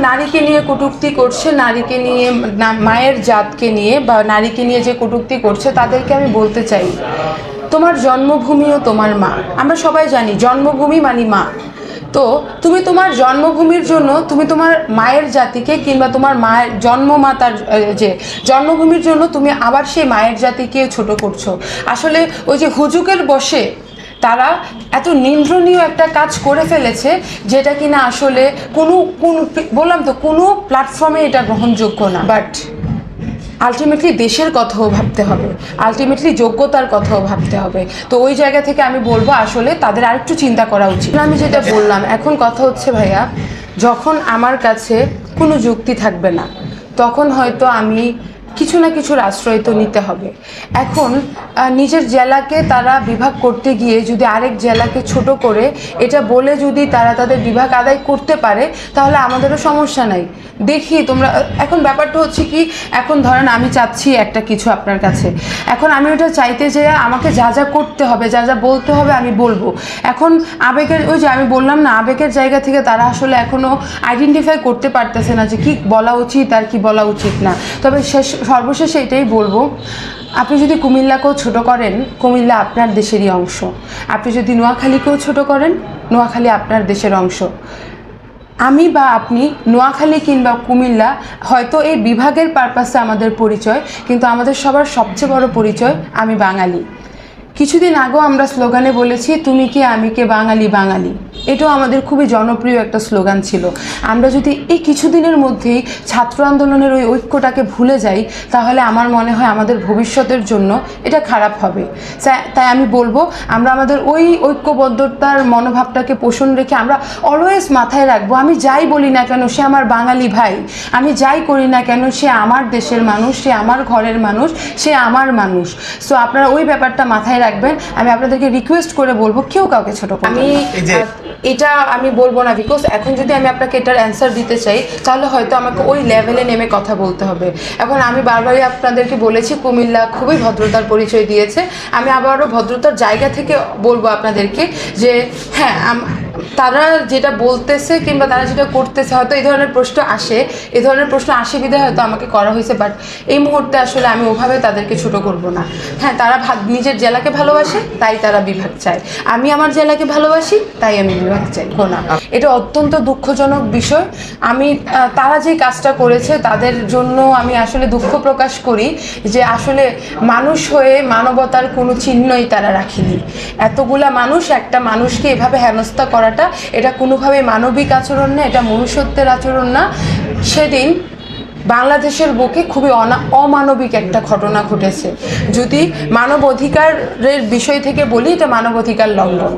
নারীকে নিয়ে কটূক্তি করছে, নারীকে নিয়ে, মায়ের জাতকে নিয়ে বা নারীকে নিয়ে যে কটূক্তি করছে তাদেরকে আমি বলতে চাই, তোমার জন্মভূমিও তোমার মা। আমরা সবাই জানি জন্মভূমি মানে মা। তো তুমি তোমার জন্মভূমির জন্য তুমি তোমার মায়ের জাতিকে কিংবা তোমার মায়ের জন্মমাতার যে জন্মভূমির জন্য তুমি আবার সেই মায়ের জাতিকে ছোট করছো। আসলে ওই যে হুজুকের বসে তারা এত নিন্দ্রণীয় একটা কাজ করে ফেলেছে যেটা কিনা আসলে কোনো বললাম তো কোনো প্ল্যাটফর্মে এটা গ্রহণযোগ্য না। বাট আলটিমেটলি দেশের কথাও ভাবতে হবে, আলটিমেটলি যোগ্যতার কথাও ভাবতে হবে। তো ওই জায়গা থেকে আমি বলবো আসলে তাদের আরেকটু চিন্তা করা উচিত। আমি যেটা বললাম, এখন কথা হচ্ছে ভাইয়া, যখন আমার কাছে কোনো যুক্তি থাকবে না তখন হয়তো আমি কিছু না কিছুর আশ্রয় তো নিতে হবে। এখন নিজের জেলাকে তারা বিভাগ করতে গিয়ে যদি আরেক জেলাকে ছোট করে এটা বলে যদি তারা তাদের বিভাগ আদায় করতে পারে তাহলে আমাদেরও সমস্যা নাই। দেখি তোমরা, এখন ব্যাপারটা হচ্ছে কি, এখন ধরেন আমি চাচ্ছি একটা কিছু আপনার কাছে, এখন আমি ওটা চাইতে যে আমাকে যা যা করতে হবে, যা যা বলতে হবে আমি বলবো। এখন আবেগের, ওই যে আমি বললাম না, আবেগের জায়গা থেকে তারা আসলে এখনও আইডেন্টিফাই করতে পারতেছে না যে কি বলা উচিত আর কি বলা উচিত না। তবে সর্বশেষে এটাই বলবো, আপনি যদি কুমিল্লাকেও ছোট করেন, কুমিল্লা আপনার দেশেরই অংশ। আপনি যদি নোয়াখালীকেও ছোট করেন, নোয়াখালী আপনার দেশের অংশ। আমি বা আপনি নোয়াখালী কিংবা কুমিল্লা হয়তো এই বিভাগের পারপাসে আমাদের পরিচয়, কিন্তু আমাদের সবার সবচেয়ে বড় পরিচয় আমি বাঙালি। কিছুদিন আগেও আমরা স্লোগানে বলেছি তুমি কে আমি কে বাঙালি বাঙালি, এটাও আমাদের খুবই জনপ্রিয় একটা স্লোগান ছিল। আমরা যদি এই কিছুদিনের মধ্যেই ছাত্র আন্দোলনের ওই ঐক্যটাকে ভুলে যাই তাহলে আমার মনে হয় আমাদের ভবিষ্যতের জন্য এটা খারাপ হবে। তাই আমি বলবো আমরা আমাদের ওই ঐক্যবদ্ধতার মনোভাবটাকে পোষণ রেখে আমরা অলওয়েজ মাথায় রাখবো, আমি যাই বলি না কেন সে আমার বাঙালি ভাই, আমি যাই করি না কেন সে আমার দেশের মানুষ, সে আমার ঘরের মানুষ, সে আমার মানুষ। সো আপনারা ওই ব্যাপারটা মাথায় রাখবেন। আমি আপনাদেরকে রিকোয়েস্ট করে বলবো কেউ কাউকে ছোট করবেন না। এটা আমি বলবো না, বিকজ এখন যদি আমি আপনাকে এটার অ্যান্সার দিতে চাই তাহলে হয়তো আমাকে ওই লেভেলে নেমে কথা বলতে হবে। এখন আমি বারবারই আপনাদেরকে বলেছি কুমিল্লা খুবই ভদ্রতার পরিচয় দিয়েছে। আমি আবারও ভদ্রতার জায়গা থেকে বলবো আপনাদেরকে যে হ্যাঁ, তারা যেটা বলতেছে কিংবা তারা যেটা করতেছে হয়তো এই ধরনের প্রশ্ন আসে বিধায় হয়তো আমাকে করা হয়েছে। বাট এই মুহূর্তে আসলে আমি ওভাবে তাদেরকে ছোট করব না। হ্যাঁ, তারা নিজের জেলাকে ভালোবাসে তাই তারা বিভাগ চায়, আমি আমার জেলাকে ভালোবাসি তাই আমি বিভাগ চাই না। এটা অত্যন্ত দুঃখজনক বিষয়। আমি তারা যে কাজটা করেছে তাদের জন্য আমি আসলে দুঃখ প্রকাশ করি যে আসলে মানুষ হয়ে মানবতার কোনো চিহ্নই তারা রাখেনি। এতগুলা মানুষ একটা মানুষকে এভাবে হেনস্থা করাটা এটা কোনোভাবে মানবিক আচরণ না, এটা মনুষ্যত্বের আচরণ না। সেদিন বাংলাদেশের বুকে খুবই অমানবিক একটা ঘটনা ঘটেছে। যদি মানবাধিকারের বিষয় থেকে বলি এটা মানবাধিকার লঙ্ঘন।